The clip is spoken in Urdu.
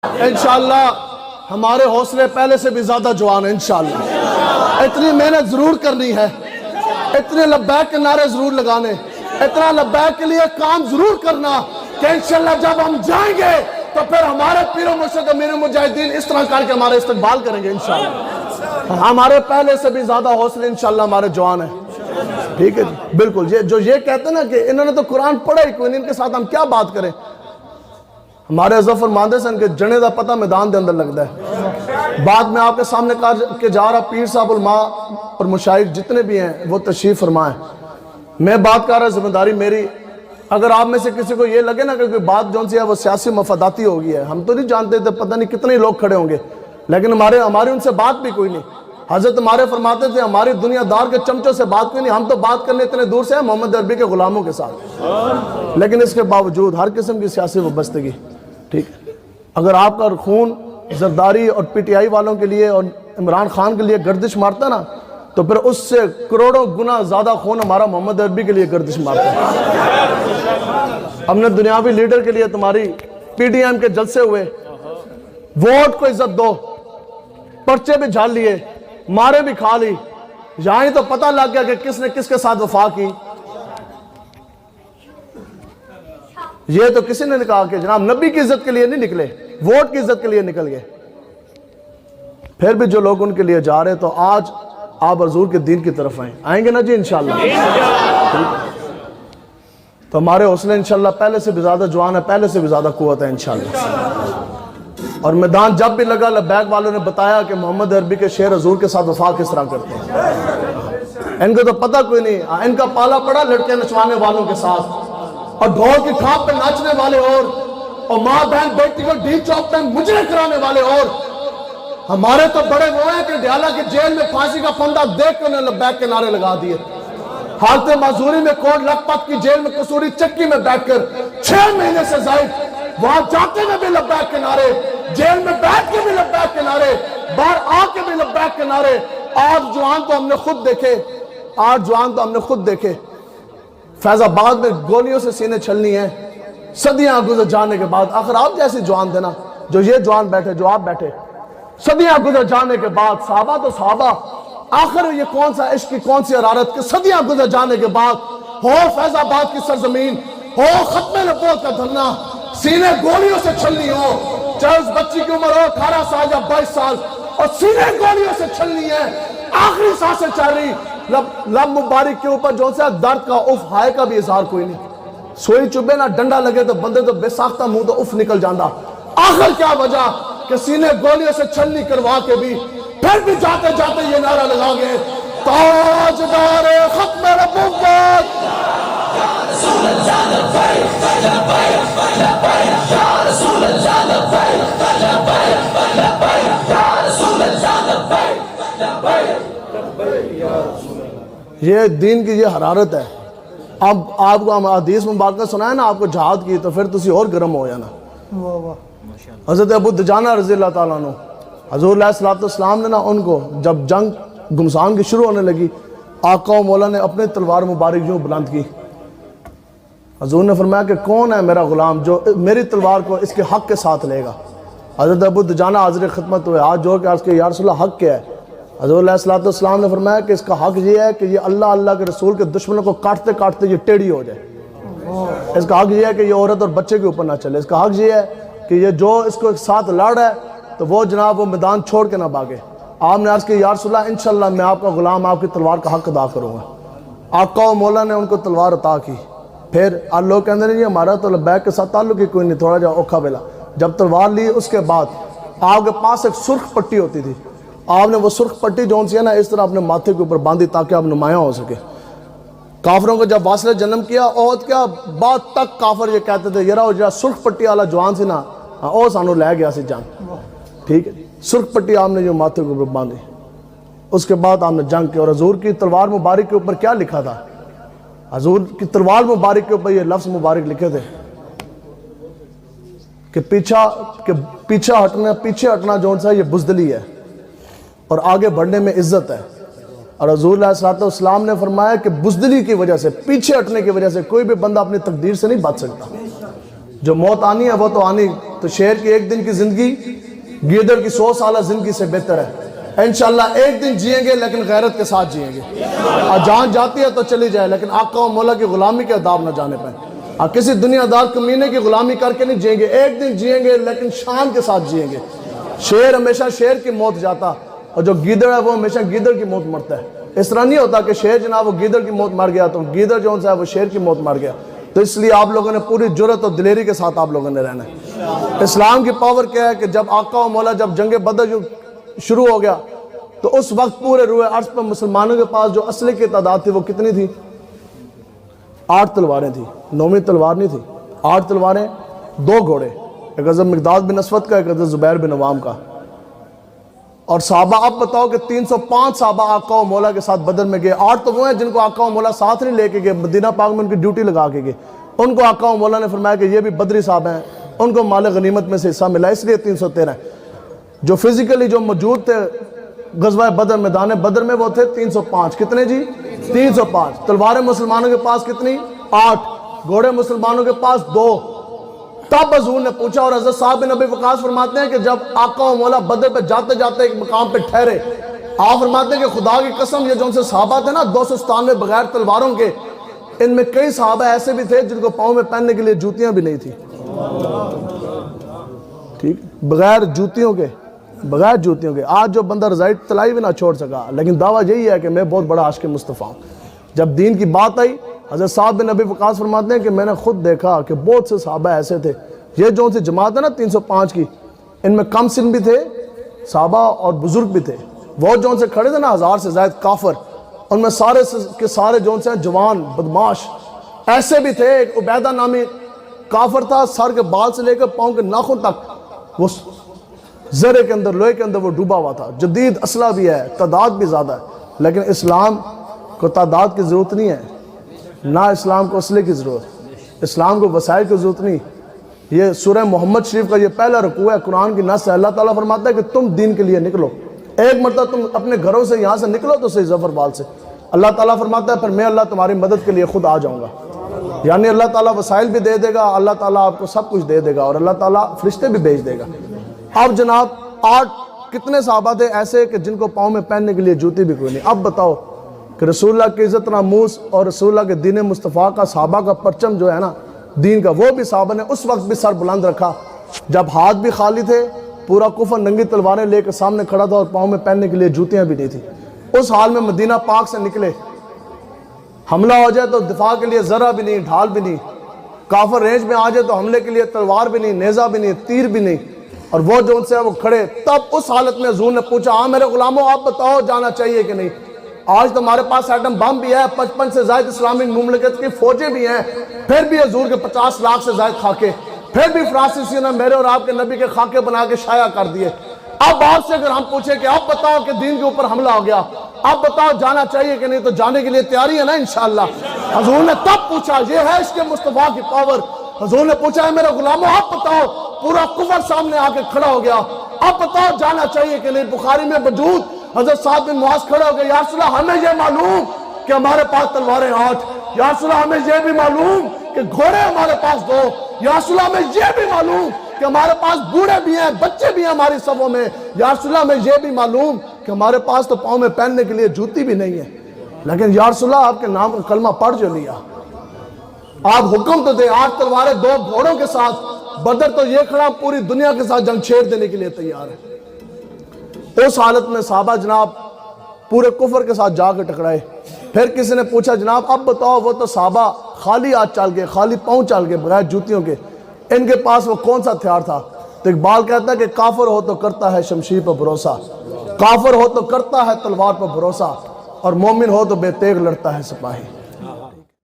انشاءاللہ ہمارے حوصلے پہلے سے بھی زیادہ جوان ہیں انشاءاللہ. اتنی محنت ضرور کرنی ہے, اتنے لبیک کے نعرے ضرور لگانے, اتنا لبیک کے لیے کام ضرور کرنا کہ انشاءاللہ جب ہم جائیں گے تو پھر ہمارے پیر و مرشد امیر مجاہدین اس طرح کر کے ہمارے استقبال کریں گے انشاءاللہ. ہمارے پہلے سے بھی زیادہ حوصلے انشاءاللہ ہمارے جوان ہیں. ٹھیک ہے جی, بالکل. جو یہ کہتے ہیں نا کہ انہوں نے تو قرآن پڑھا ہی کوئی نہیں, ان کے ساتھ ہم کیا بات کریں. ہمارے حضرت فرماندے سن کہ جنے دا پتہ میدان دے اندر لگتا ہے. بعد میں آپ کے سامنے کے جا رہا پیر صاحب علماء اور مشائخ جتنے بھی ہیں وہ تشریف فرمائیں. میں بات کر رہا, ذمہ داری میری. اگر آپ میں سے کسی کو یہ لگے نا کہ کوئی بات جون سی ہے وہ سیاسی مفاداتی ہو گئی ہے, ہم تو نہیں جانتے تھے, پتہ نہیں کتنے لوگ کھڑے ہوں گے, لیکن ہماری ان سے بات بھی کوئی نہیں. حضرت ہمارے فرماتے تھے ہماری دنیا دار کے چمچوں سے بات کوئی نہیں, ہم تو بات کرنے اتنے دور سے ہیں محمد عربی کے غلاموں کے ساتھ. لیکن اس کے باوجود ہر قسم کی سیاسی وابستگی. ٹھیک ہے, اگر آپ کا خون زرداری اور پی ٹی آئی والوں کے لیے اور عمران خان کے لیے گردش مارتا نا, تو پھر اس سے کروڑوں گنا زیادہ خون ہمارا محمد عربی کے لیے گردش مارتا ہے. ہم نے دنیاوی لیڈر کے لیے تمہاری پی ڈی ایم کے جلسے ہوئے, ووٹ کو عزت دو, پرچے بھی جھال لیے, مارے بھی کھا لی, یہاں ہی تو پتہ لگ گیا کہ کس نے کس کے ساتھ وفا کی. یہ تو کسی نے کہا کہ جناب نبی کی عزت کے لیے نہیں نکلے, ووٹ کی عزت کے لیے نکل گئے. پھر بھی جو لوگ ان کے لیے جا رہے, تو آج آپ حضور کے دین کی طرف آئیں گے نا جی انشاءاللہ. تو ہمارے حوصلے انشاءاللہ پہلے سے بھی زیادہ جوان ہے, پہلے سے بھی زیادہ قوت ہے انشاءاللہ. اور میدان جب بھی لگا, لبیک والوں نے بتایا کہ محمد عربی کے شعر حضور کے ساتھ وفا کس طرح کرتے ہیں. ان کو تو پتہ کوئی نہیں, ان کا پالا پڑا لڑکے نچوانے والوں کے ساتھ, اور ڈھول کی کھاپ پہ ناچنے والے اور ماں بہن بیٹی کو ڈی چوک پہ مجرے کرانے والے. اور ہمارے تو بڑے وہ ہیں کہ ڈیالہ کی جیل میں پھانسی کا پھندا دیکھ کے انہیں لبیک کے نعرے لگا دیے. حالت معذوری میں کوٹ لکھپت کی جیل میں قصوری چکی میں بیٹھ کر 6 مہینے سے زائد وہاں جاتے میں بھی لبیک کے نعرے, جیل میں بیٹھ کے بھی لبیک کے نعرے, باہر آ کے بھی لبیک کے نعرے. آج جوان تو ہم نے خود دیکھے, آج جوان تو ہم نے خود دیکھے. فیض آباد میں گولیوں سے سینے چھلنی ہیں صدیاں گزر جانے کے بعد. آخر آپ جیسے جوان تھے نا, جو یہ جوان بیٹھے, جو آپ بیٹھے, صدیاں گزر جانے کے بعد. صحابہ تو صحابہ, آخر یہ کون سا عشق کی کون سی حرارت کہ صدیاں گزر جانے کے بعد ہو فیض آباد کی سرزمین, ہو ختم نبوت کا دھرنا, سینے گولیوں سے چھلنی ہو, چاہے اس بچی کی عمر ہو 18 سال یا 22 سال, اور سینے گولیوں سے چھلنی ہے, آخری سانسیں چل رہی, لب مبارک کے اوپر جو سے درد کا اف ہائے کا بھی اظہار کوئی نہیں. سوئی چبے نہ ڈنڈا لگے تو بندے تو بے ساختہ منہ تو اف نکل جاندہ. آخر کیا وجہ کہ سینے گولیوں سے چھلنی کروا کے بھی پھر بھی جاتے جاتے یہ نعرہ لگا گئے, تاجدار ختم نبوت, یہ دین کی یہ حرارت ہے. اب آپ کو ہم حدیث مبارکہ سنائے نا آپ کو جہاد کی, تو پھر تسی اور گرم ہو جانا. حضرت ابو دجانہ رضی اللہ تعالیٰ عنہ, حضور علیہ السلام نے نا ان کو جب جنگ گھمسان کی شروع ہونے لگی, آقا و مولا نے اپنے تلوار مبارک یوں بلند کی. حضور نے فرمایا کہ کون ہے میرا غلام جو میری تلوار کو اس کے حق کے ساتھ لے گا. حضرت ابو دجانہ حاضر خدمت ہوئے, ہاتھ جوڑ کے عرض کہ یا رسول اللہ حق کیا ہے؟ حضور علیہ السلام نے فرمایا کہ اس کا حق یہ ہے کہ یہ اللہ کے رسول کے دشمنوں کو کاٹتے کاٹتے یہ ٹیڑھی ہو جائے. اس کا حق یہ ہے کہ یہ عورت اور بچے کے اوپر نہ چلے. اس کا حق یہ ہے کہ یہ جو اس کو ساتھ لڑ ہے تو وہ جناب وہ میدان چھوڑ کے نہ بھاگے. آپ نے عرض کہ یا رسول اللہ انشاءاللہ میں آپ کا غلام آپ کی تلوار کا حق ادا کروں گا. آقا و مولا نے ان کو تلوار عطا کی. پھر لوگ کہتے ہیں جی ہمارا تو لبیک کے ساتھ تعلق ہی کوئی نہیں, تھوڑا جا اوکھا بیلا. جب تلوار لی اس کے بعد آپ کے پاس ایک سرخ پٹی ہوتی تھی, آپ نے وہ سرخ پٹی جو سی ہے نا اس طرح اپنے ماتھے کے اوپر باندھی تاکہ آپ نمایاں ہو سکے. کافروں کو جب واصل جنم کیا عہد کیا بعد تک کافر یہ کہتے تھے یرا جو سرخ پٹی والا جوان سی نا او سانو لے گیا سی جان. ٹھیک ہے, سرخ پٹی آپ نے جو ماتھے کے اوپر باندھی. اس کے بعد آپ نے جنگ کی, اور حضور کی تلوار مبارک کے اوپر کیا لکھا تھا؟ حضور کی تلوار مبارک کے اوپر یہ لفظ مبارک لکھے تھے کہ پیچھے ہٹنا جو سا یہ بزدلی ہے اور آگے بڑھنے میں عزت ہے. اور حضور علیہ السلام نے فرمایا کہ بزدلی کی وجہ سے, پیچھے ہٹنے کی وجہ سے کوئی بھی بندہ اپنی تقدیر سے نہیں بچ سکتا. جو موت آنی ہے وہ تو آنی تو شیر کی ایک دن کی زندگی گیدڑ کی 100 سالہ زندگی سے بہتر ہے۔ انشاءاللہ ایک دن جئیں گے لیکن غیرت کے ساتھ جئیں گے، اور جان جاتی ہے تو چلی جائے لیکن آقا و مولا کی غلامی کے عذاب نہ جانے پائیں، اور کسی دنیا دار کمینے کی غلامی کر کے نہیں جئیں گے، ایک دن جئیں گے لیکن شان کے ساتھ جئیں گے۔ شیر ہمیشہ شیر کی موت جاتا، اور جو گیدڑ ہے وہ ہمیشہ گیدڑ کی موت مرتا ہے۔ اس طرح نہیں ہوتا کہ شیر جناب وہ گیدڑ کی موت مر گیا تو گیدڑ جو ہے وہ شیر کی موت مر گیا۔ تو اس لیے آپ لوگوں نے پوری جرت اور دلیری کے ساتھ آپ لوگوں نے رہنا ہے۔ اسلام کی پاور کیا ہے کہ جب آقا و مولا جب جنگ بدر جو شروع ہو گیا تو اس وقت پورے روئے عرض پر مسلمانوں کے پاس جو اسلحے کی تعداد تھی وہ کتنی تھی؟ 8 تلواریں تھیں، 9ویں تلوار نہیں تھی، 8 تلواریں، 2 گھوڑے، ایک حضرت مقداد بن اسود کا، ایک حضرت زبیر بن عوام کا۔ اور صحابہ اب بتاؤ کہ 305 صحابہ آقا و مولا کے ساتھ بدر میں گئے، 8 تو وہ ہیں جن کو آقا و مولا ساتھ نہیں لے کے گئے، مدینہ پاک میں ان کی ڈیوٹی لگا کے گئے، ان کو آقا و مولا نے فرمایا کہ یہ بھی بدری صاحب ہیں، ان کو مال غنیمت میں سے حصہ ملا، اس لیے 313 ہیں۔ جو فزیکلی جو موجود تھے غزوہ بدر میدان بدر میں وہ تھے 305، کتنے جی؟ 305۔ تلواریں مسلمانوں کے پاس کتنی؟ 8، گھوڑے مسلمانوں کے پاس 2۔ تب حضور نے پوچھا، اور حضرت صاحب بن ابی وقاص فرماتے ہیں کہ جب آقا و مولا بدر پہ جاتے جاتے ایک مقام پہ ٹھہرے، آپ فرماتے ہیں کہ خدا کی قسم یہ جو ان سے صحابہ تھے نا 297 بغیر تلواروں کے، ان میں کئی صحابہ ایسے بھی تھے جن کو پاؤں میں پہننے کے لیے جوتیاں بھی نہیں تھی، ٹھیک، بغیر جوتیوں کے، بغیر جوتیوں کے۔ آج جو بندہ رضائی تلائی بھی نہ چھوڑ سکا، لیکن دعویٰ یہی ہے کہ میں بہت بڑا عاشق مصطفیٰ ہوں۔ جب دین کی بات آئی، حضرت صاحب بن ابی وقاص فرماتے ہیں کہ میں نے خود دیکھا کہ بہت سے صحابہ ایسے تھے، یہ جو ان سے جماعت ہے نا 305 کی، ان میں کم سن بھی تھے صحابہ اور بزرگ بھی تھے، وہ جو ان سے کھڑے تھے نا 1000 سے زائد کافر، ان میں سارے کے سارے جو ان سے جوان بدماش ایسے بھی تھے۔ ایک عبیدہ نامی کافر تھا، سر کے بال سے لے کر پاؤں کے ناخن تک وہ زرے کے اندر، لوہے کے اندر وہ ڈوبا ہوا تھا۔ جدید اسلحہ بھی ہے، تعداد بھی زیادہ ہے، لیکن اسلام کو تعداد کی ضرورت نہیں ہے، نہ اسلام کو اسلحے کی ضرورت، اسلام کو وسائل کی ضرورت نہیں۔ یہ سورہ محمد شریف کا یہ پہلا رکوع ہے، قرآن کی نص ہے۔ اللہ تعالیٰ فرماتا ہے کہ تم دین کے لیے نکلو، ایک مرتبہ تم اپنے گھروں سے یہاں سے نکلو تو صحیح ظفر بال سے، اللہ تعالیٰ فرماتا ہے پھر میں اللہ تمہاری مدد کے لیے خود آ جاؤں گا۔ یعنی اللہ تعالیٰ وسائل بھی دے دے گا، اللہ تعالیٰ آپ کو سب کچھ دے دے گا، اور اللہ تعالیٰ فرشتے بھی بھیج دے گا۔ اب جناب 8 کتنے صحابہ تھے ایسے کہ جن کو پاؤں میں پہننے کے لیے جوتی بھی کوئی نہیں؟ اب بتاؤ کہ رسول اللہ کی عزت ناموس اور رسول اللہ کے دین مصطفیٰ کا، صحابہ کا پرچم جو ہے نا دین کا، وہ بھی صحابہ نے اس وقت بھی سر بلند رکھا جب ہاتھ بھی خالی تھے، پورا کفر ننگی تلواریں لے کے سامنے کھڑا تھا اور پاؤں میں پہننے کے لیے جوتیاں بھی نہیں تھی۔ اس حال میں مدینہ پاک سے نکلے، حملہ ہو جائے تو دفاع کے لیے ذرہ بھی نہیں، ڈھال بھی نہیں، کافر رینج میں آ جائے تو حملے کے لیے تلوار بھی نہیں، نیزہ بھی نہیں، تیر بھی نہیں، اور وہ جو ان سے وہ کھڑے۔ تب اس حالت میں حضور نے پوچھا، ہاں میرے غلاموں آپ بتاؤ جانا چاہیے کہ نہیں؟ آج تو ہمارے پاس ایٹم بم بھی ہے، 55 سے زائد اسلامی مملکت کی فوجیں بھی ہیں، پھر بھی حضور کے 50 لاکھ سے زائد خاکے، پھر بھی فرانسیسیوں نے میرے اور آپ کے نبی کے خاکے بنا کے شائع کر دیے۔ اب آپ سے اگر ہم پوچھیں کہ اب بتاؤ کہ دین کے اوپر حملہ ہو گیا، اب بتاؤ جانا چاہیے کہ نہیں، تو جانے کے لیے تیاری ہے نا انشاءاللہ۔ حضور نے تب پوچھا، یہ ہے اس کے مصطفیٰ کی پاور۔ حضور نے پوچھا ہے میرے غلاموں اب بتاؤ، پورا کفر سامنے آ کے کھڑا ہو گیا، اب بتاؤ جانا چاہیے کہ نہیں؟ بخاری میں موجود حضرت سعد بن معاذ کھڑا ہو گیا، یا رسول اللہ ہمیں یہ معلوم کہ ہمارے پاس تلواریں 8، یا رسول اللہ ہمیں یہ بھی معلوم کہ گھوڑے ہمارے پاس 2، یا رسول اللہ ہمیں یہ بھی معلوم کہ ہمارے پاس بوڑھے بھی ہیں، بچے بھی ہیں ہماری صفوں میں، یا رسول اللہ ہمیں یہ بھی معلوم کہ ہمارے پاس تو پاؤں میں پہننے کے لیے جوتی بھی نہیں ہے، لیکن یا رسول اللہ آپ کے نام کا کلمہ پڑھ جو لیا، آپ حکم تو دیں، 8 تلواریں 2 گھوڑوں کے ساتھ، بدر تو یہ کھڑا پوری دنیا کے ساتھ جنگ چھیڑ دینے کے لیے تیار ہے۔ اس حالت میں صحابہ جناب پورے کفر کے ساتھ جا کے ٹکرائے۔ پھر کسی نے پوچھا جناب اب بتاؤ، وہ تو صحابہ خالی ہاتھ چل گئے، خالی پاؤں چل گئے بغیر جوتیوں کے، ان کے پاس وہ کون سا ہتھیار تھا؟ تو اقبال کہتا ہے کہ کافر ہو تو کرتا ہے شمشیر پر بھروسہ، کافر ہو تو کرتا ہے تلوار پر بھروسہ، اور مومن ہو تو بے تیغ لڑتا ہے سپاہی۔